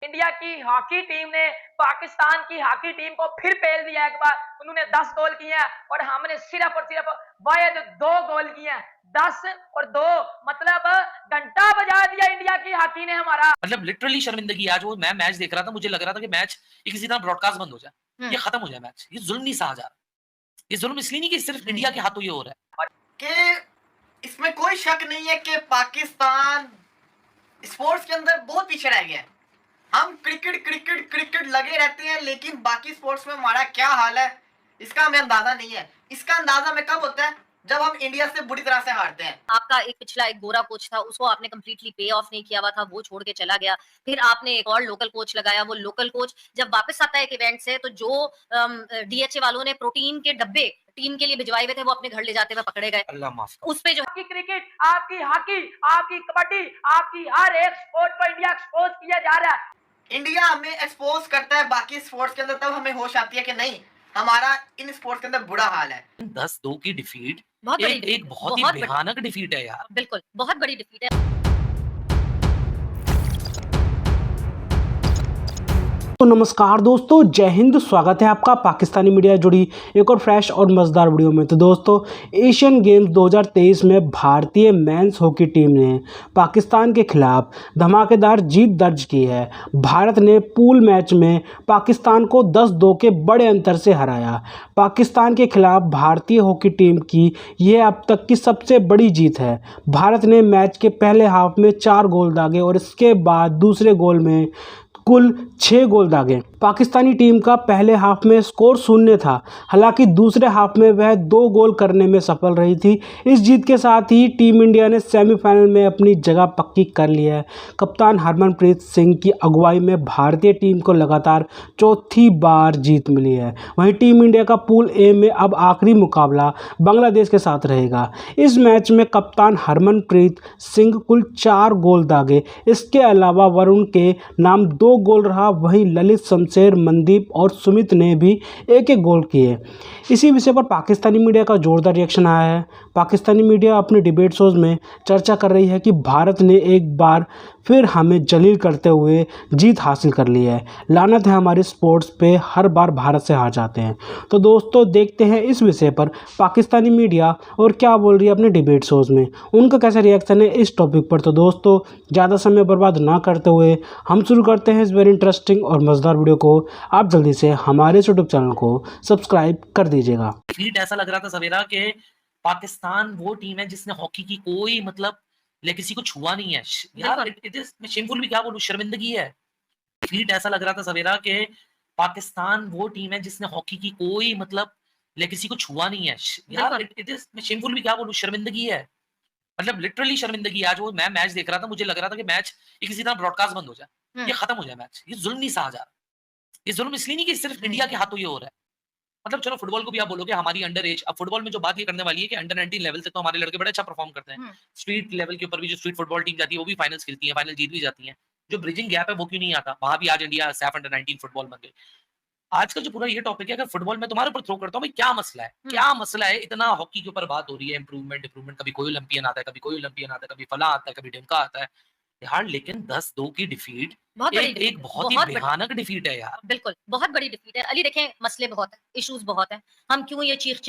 India की hockey team ने पाकिस्तान की हॉकी टीम को फिर पेल दिया एक बार। उन्होंने 10 गोल किए हैं और हमने सिर्फ और सिर्फ वाहिद 2 गोल किए हैं। 10 और 2 मतलब घंटा बजा दिया इंडिया की हॉकी ने हमारा। मतलब लिटरली शर्मिंदगी। आज वो मैं मैच देख रहा था, मुझे लग रहा था कि मैच ये किसी तरह ब्रॉडकास्ट बंद हो जाए, ये खत्म हो जाए मैच। ये जुल्म नहीं सहा जा रहा। ये जुल्म इसलिए नहीं कि सिर्फ इंडिया के हाथों ये हो रहा है। कि इसमें कोई शक नहीं है कि पाकिस्तान स्पोर्ट्स के अंदर बहुत पीछे रह गया है। हम क्रिकेट क्रिकेट क्रिकेट लगे रहते हैं, लेकिन बाकी स्पोर्ट्स में हमारा क्या हाल है इसका हमें अंदाजा नहीं है। इसका अंदाजा हमें कब होता है? जब हम इंडिया से बुरी तरह से हारते हैं। आपका एक पिछला एक गोरा कोच था, उसको आपने कंप्लीटली पे ऑफ नहीं किया हुआ था, वो छोड़ के चला गया। फिर आपने एक और लोकल कोच लगाया, वो लोकल कोच जब वापस आता है एक इवेंट से, तो जो डीएचए वालों ने प्रोटीन के डब्बे टीम के लिए भिजवाए हुए थे, वो अपने घर ले जाते हुए पकड़े गए। अल्लाह माफ। उस पे जो आपकी क्रिकेट, आपकी हॉकी, आपकी कबड्डी, आपकी हर एक स्पोर्ट को इंडिया एक्सपोज किया जा रहा है। इंडिया हमें एक्सपोज करता है बाकी स्पोर्ट्स के अंदर, तब हमें होश आती है कि नहीं, हमारा इन स्पोर्ट्स के अंदर बुरा हाल है। 10-2 की डिफीट बहुत बड़ी एक बहुत ही भयानक डिफीट है यार। बिल्कुल बहुत बड़ी डिफीट है। तो नमस्कार दोस्तों, जय हिंद। स्वागत है आपका पाकिस्तानी मीडिया जुड़ी एक और फ्रेश और मज़ेदार वीडियो में। तो दोस्तों, एशियन गेम्स 2023 में भारतीय मेंस हॉकी टीम ने पाकिस्तान के खिलाफ धमाकेदार जीत दर्ज की है। भारत ने पूल मैच में पाकिस्तान को 10-2 के बड़े अंतर से हराया। पाकिस्तान के खिलाफ भारतीय हॉकी टीम की यह अब तक की सबसे बड़ी जीत है। भारत ने मैच के पहले हाफ में 4 गोल दागे और इसके बाद दूसरे गोल में कुल 6 गोल दागे। पाकिस्तानी टीम का पहले हाफ में स्कोर 0 था, हालांकि दूसरे हाफ में वह 2 गोल करने में सफल रही थी। इस जीत के साथ ही टीम इंडिया ने सेमीफाइनल में अपनी जगह पक्की कर ली है। कप्तान हरमनप्रीत सिंह की अगुवाई में भारतीय टीम को लगातार चौथी बार जीत मिली है। वहीं टीम इंडिया का पूल ए में अब आखिरी मुकाबला बांग्लादेश के साथ रहेगा। इस मैच में कप्तान हरमनप्रीत सिंह कुल 4 गोल दागे। इसके अलावा वरुण के नाम 2 गोल रहा। वहीं ललित, शमशेर, मनदीप और सुमित ने भी एक एक गोल किए। इसी विषय पर पाकिस्तानी मीडिया का जोरदार रिएक्शन आया है। पाकिस्तानी मीडिया अपने डिबेट शोज में चर्चा कर रही है कि भारत ने एक बार फिर हमें जलील करते हुए जीत हासिल कर ली है। लानत है हमारी स्पोर्ट्स पे, हर बार भारत से हार जाते हैं। तो दोस्तों, देखते हैं इस विषय पर पाकिस्तानी मीडिया और क्या बोल रही है अपने डिबेट शोज में, उनका कैसा रिएक्शन है इस टॉपिक पर। तो दोस्तों, ज़्यादा समय बर्बाद ना करते हुए हम शुरू करते हैं इस वेरी इंटरेस्टिंग और मज़ेदार वीडियो को। आप जल्दी से हमारे यूट्यूब चैनल को सब्सक्राइब कर दीजिएगा। डिफीट ऐसा लग रहा था सवेरा कि पाकिस्तान वो टीम है जिसने हॉकी की कोई मतलब लेगेसी को छुआ नहीं है यार। इट इज, मैं शेमफुल भी क्या बोलूं, शर्मिंदगी है। डिफीट ऐसा लग रहा था सवेरा कि पाकिस्तान वो टीम है जिसने हॉकी की कोई मतलब लेगेसी को छुआ नहीं है यार। इट इज, मैं शेमफुल भी क्या बोलूं, शर्मिंदगी है। मतलब लिटरली शर्मिंदगी। आज वो मैं मैच देख रहा था, मुझे लग रहा था कि मैच ये किसी तरह ब्रॉडकास्ट बंद हो जाए, ये खत्म हो जाए मैच। ये जुल्म नहीं सहा जा रहा। ये जुल्म इसलिए नहीं कि सिर्फ इंडिया के हाथों ये हो रहा है। मतलब चलो फुटबॉल को भी आप बोलोगे हमारी अंडर एज, अब फुटबॉल में जो बात ये करने वाली है कि अंडर 19 लेवल से तो हमारे लड़के बड़े अच्छा परफॉर्म करते हैं। स्ट्रीट लेवल के ऊपर भी जो स्ट्रीट फुटबॉल टीम जाती है वो भी फाइनल्स खेलती है, फाइनल जीत भी जाती है। जो ब्रिजिंग गैप है वो क्यों नहीं आता? वहां भी आज इंडिया सैफ अंडर 19 फुटबॉल बन गई। आजकल जो पूरा ये टॉपिक है, अगर फुटबॉल में तुम्हारे ऊपर थ्रो करता हूँ, भाई क्या मसला है, क्या मसला है? इतना हॉकी के ऊपर बात हो रही है, इंप्रूवमेंट इंप्रूवमेंट, कभी कोई ओलंपियन आता है, कभी कोई ओलंपियन आता है, कभी फला आता है, कभी ढिमका आता है यार। लेकिन 10-2 की डिफीट एक बहुत ही भयानक डिफीट है यार। बिल्कुल बहुत बड़ी डिफीट है। अली देखें, मसले बहुत है, इश्यूज बहुत है। हम क्यों ये चीख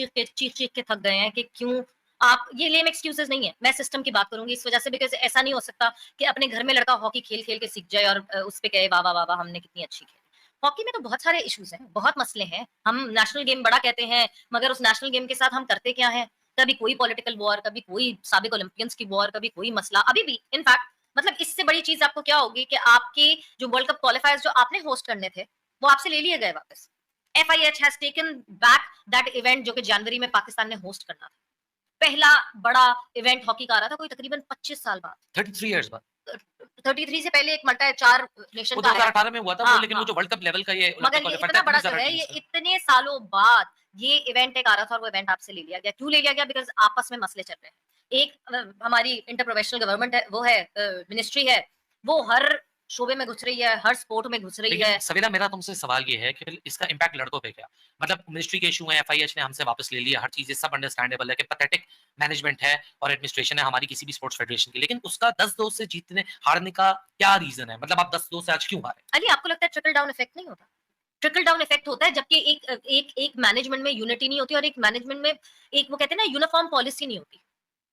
के थक गए हैं कि क्यों आप ये लेम एक्सक्यूजेस नहीं है। मैं सिस्टम की बात करूंगी इस वजह से, बिकॉज ऐसा नहीं हो सकता कि अपने घर में लड़का हॉकी खेल खेल के सीख जाए और उस पे कहे वाह वाह वाह वाह हमने कितनी अच्छी खेली। हॉकी में तो बहुत सारे इश्यूज हैं, बहुत मसले हैं। हम नेशनल गेम बड़ा कहते हैं, मगर उस नेशनल गेम के साथ हम करते क्या है? कभी कोई पॉलिटिकल वॉर, कभी कोई साबिक ओलंपियंस की वॉर, कभी कोई मसला। अभी भी इनफैक्ट मतलब इससे बड़ी चीज आपको क्या होगी कि आपके जो वर्ल्ड कप क्वालिफायर्स जो आपने होस्ट करने थे वो आपसे ले लिए गए वापस। FIH has taken back that event जो कि जनवरी में पाकिस्तान ने होस्ट करना था। पहला बड़ा इवेंट हॉकी का आ रहा था कोई तकरीबन 25 साल बाद, 33 इयर्स बाद। 33 से पहले एक मल्टा 4 नेशन वो का 2018 में हुआ था। हाँ, वो लेकिन वो जो वर्ल्ड कप लेवल का ये मगर ये इतना बड़ा जो है, ये इतने सालों बाद ये इवेंट एक आ रहा था और वो इवेंट आपसे ले लिया गया। क्यों ले लिया गया? बिकॉज आपस में मसले चल रहे हैं। एक हमारी इंटर प्रोफेशनल गवर्नमेंट है, वो है मिनिस्ट्री है, वो हर शोबे में घुस रही है, हर स्पोर्ट में घुस रही है। लेकिन सवेरा मेरा तुमसे सवाल ये है कि फिर इसका इम्पैक्ट लड़कों पे क्या? मतलब मिनिस्ट्री के इश्यू हैं, एफआईएच ने हमसे वापस ले लिया, हर चीज़ ये सब अंडरस्टैंडेबल है कि पैथेटिक मैनेजमेंट है और एडमिनिस्ट्रेशन है हमारी किसी भी स्पोर्ट्स फेडरेशन की। लेकिन उसका 10-2 से जीतने हारने का क्या रीज़न है? मतलब आप 10-2 से आज क्यों हारे? अली, आपको लगता है ट्रिकल डाउन इफेक्ट नहीं होता? ट्रिकल डाउन इफेक्ट होता है जबकि एक मैनेजमेंट में यूनिटी नहीं होती और एक मैनेजमेंट में एक वो कहते हैं ना यूनिफॉर्म पॉलिसी नहीं होती।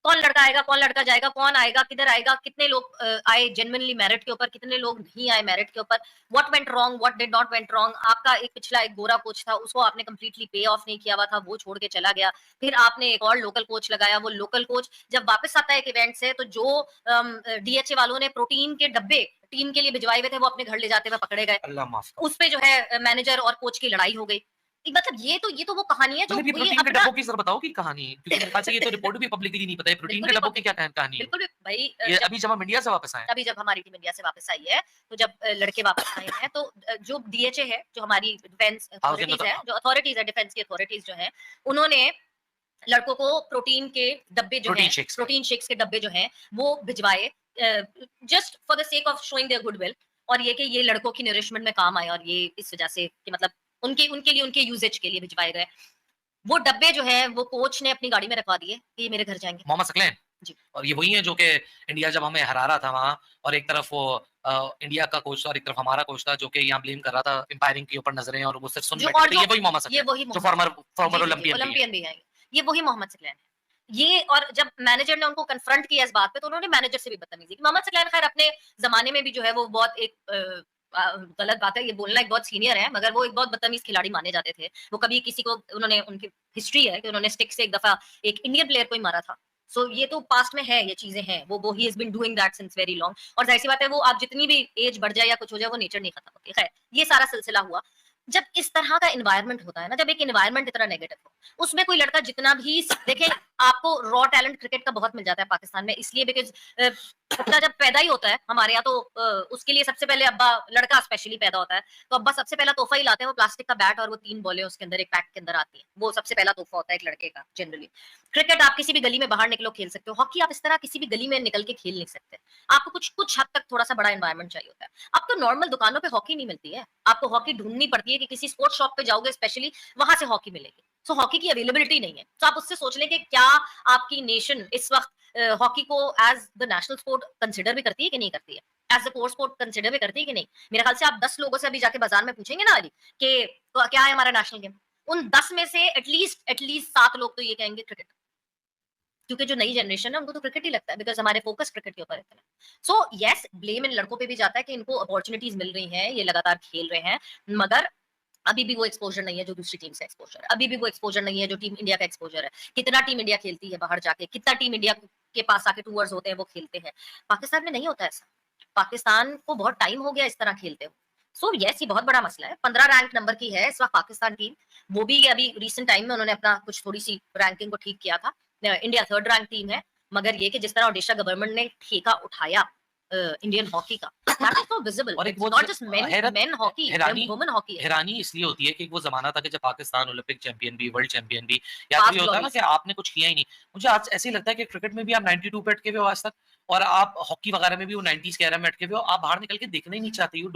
कौन लड़का आएगा, कौन लड़का जाएगा, कौन आएगा, किधर आएगा, कितने लोग आए जेन्युइनली मेरिट के ऊपर, कितने लोग नहीं आए मेरिट के ऊपर, what went wrong, what did not went wrong. आपका एक गोरा कोच था, उसको आपने कंप्लीटली पे ऑफ नहीं किया हुआ था, वो छोड़ के चला गया। फिर आपने एक और लोकल कोच लगाया, वो लोकल कोच जब वापस आता है एक इवेंट से तो जो डीएचए वालों ने प्रोटीन के डब्बे टीम के लिए भिजवाए हुए थे वो अपने घर ले जाते हुए पकड़े गए। अल्लाह माफ करे। उस पे जो है मैनेजर और कोच की लड़ाई हो गई। मतलब ये तो वो कहानी है जो मतलब ये ये प्रोटीन के अपना डब्बों की ज़रा बताओ कि कहानी, क्योंकि मेरे ख्याल से ये तो रिपोर्ट भी पब्लिकली नहीं पता है, प्रोटीन बिल्कुल के भी डब्बों की क्या कहानी है? बिल्कुल भी भाई ये जब अभी जब हम इंडिया से वापस आए हैं। अभी जब हमारी टीम इंडिया से वापस आई है तो जब लड़के वापस आए हैं तो जो डीएचए है, जो हमारी डिफेंस अथॉरिटीज है, जो अथॉरिटीज है डिफेंस की अथॉरिटीज जो है, उन्होंने लड़कों को प्रोटीन के डब्बे जो प्रोटीन है, शेक्स प्रोटीन शेक्स के डब्बे जो हैं वो भिजवाए just for the sake of showing their goodwill, और ये कि ये लड़कों की नरिशमेंट में काम आए और ये इस वजह से कि मतलब उनके उनके लिए उनके यूजेज के लिए भिजवाए गए। वो डब्बे जो है वो कोच ने अपनी गाड़ी में रखवा दिए कि ये मेरे घर जाएंगे। मोहम्मद सकलैन जी। और ये वही है जो कि इंडिया जब हमें हरा रहा था वहाँ, और एक तरफ वो इंडिया का कोच था और एक तरफ हमारा कोच था जो कि यहाँ ब्लेम कर रहा था एम्पायरिंग के ऊपर नजरें, और वो सिर्फ सुन जो बैठे और थे। जो ये वही मोहम्मद ये सकलैन वही जो मोहम्मद फॉर्मर जी, जी, ओलंपियन भी है। ओलंपियन भी आएंगे, ये वही मोहम्मद सकलैन है। ये और जब मैनेजर ने उनको कन्फ्रंट किया इस बात पे तो उन्होंने मैनेजर से भी बदतमीजी की। मोहम्मद सकलैन खैर अपने जमाने में भी जो है वो बहुत एक गलत बात है ये बोलना, एक बहुत सीनियर है मगर वो एक बहुत बदतमीज खिलाड़ी माने जाते थे। वो कभी किसी को उन्होंने उनकी हिस्ट्री है कि उन्होंने स्टिक से एक दफा एक इंडियन प्लेयर को ही मारा था। सो ये तो पास्ट में है, ये चीजें हैं, वो ही has been doing that since very long. और जाहिर सी बात है वो आप जितनी भी एज बढ़ जाए या कुछ हो जाए वो नेचर नहीं खत्म होती। खैर ये सारा सिलसिला हुआ। जब इस तरह का एनवायरनमेंट होता है ना, जब एक एनवायरनमेंट इतना नेगेटिव हो, उसमें कोई लड़का जितना भी देखें, आपको रॉ टैलेंट क्रिकेट का बहुत मिल जाता है पाकिस्तान में, इसलिए बिकॉज बच्चा जब पैदा ही होता है हमारे यहाँ तो उसके लिए सबसे पहले अब्बा, लड़का स्पेशली पैदा होता है तो अब्बा सबसे पहला तोहफा ही लाते हैं, वो प्लास्टिक का बैट और वो 3 बॉलें उसके अंदर एक पैक के अंदर आती है, वो सबसे पहला तोहफा होता है एक लड़के का जनरली। क्रिकेट आप किसी भी गली में बाहर निकलो खेल सकते हो, हॉकी आप इस तरह किसी भी गली में निकल के खेल नहीं सकते, आपको कुछ हद तक थोड़ा सा बड़ा एनवायरनमेंट चाहिए होता है। अब तो नॉर्मल दुकानों पे हॉकी नहीं मिलती है, आपको हॉकी ढूंढनी पड़ती है कि किसी स्पोर्ट्स शॉप पे जाओगे स्पेशली, वहां से हॉकी मिलेगी। सो हॉकी की अवेलेबिलिटी नहीं है, तो आप उससे सोच लें कि क्या आपकी नेशन इस वक्त हॉकी को as the national sport consider भी करती है कि नहीं करती है, as the core sport consider भी करती है कि नहीं। मेरे ख्याल से आप 10 लोगों से अभी जाके बाजार में पूछेंगे ना अली कि क्या है हमारा नेशनल गेम, उन 10 में से एटलीस्ट 7 लोग तो ये कहेंगे क्रिकेट, क्योंकि जो नई जनरेशन है उनको तो क्रिकेट ही लगता है, बिकॉज हमारे फोकस क्रिकेट के ऊपर रहते हैं। सो यस, ब्लेम इन लड़कों पे भी जाता है कि इनको अपॉर्चुनिटीज मिल रही हैं, ये लगातार खेल रहे हैं, मगर अभी भी वो एक्सपोजर नहीं है जो दूसरी टीम से एक्सपोजर है, अभी भी वो एक्सपोजर नहीं है जो टीम इंडिया का एक्सपोजर है। कितना टीम इंडिया खेलती है बाहर जाके, कितना टीम इंडिया के पास आके टूर्स होते हैं वो खेलते हैं, पाकिस्तान में नहीं होता ऐसा। पाकिस्तान को बहुत टाइम हो गया इस तरह खेलते हो। सो यस, ये बहुत बड़ा मसला है। 15 रैंक नंबर की है इस वक्त पाकिस्तान टीम, वो भी अभी रिसेंट टाइम में उन्होंने अपना कुछ थोड़ी सी रैंकिंग को ठीक किया था। इंडिया 3rd रैंक टीम है, मगर ये कि जिस तरह ओडिशा गवर्नमेंट ने ठेका उठाया इंडियन हॉकी का, दैट इज सो विजिबल, और एक इट्स वो नॉट जस्ट मेन हॉकी, हैरानी वुमेन हॉकी है। हैरानी इसलिए होती है कि वो जमाना था कि जब पाकिस्तान ओलंपिक चैंपियन भी, वर्ल्ड चैंपियन भी, या Past तो ये होता है ना glories। कि आपने कुछ किया ही नहीं। मुझे आज ऐसे ही लगता है कि क्रिकेट में भी आप 92 पे अटके हुए हो आज तक, और आप हॉकी वगैरह में भी वो 90s के एरा में अटके हुए हो, आप बाहर निकल के देखना ही नहीं चाहते। यू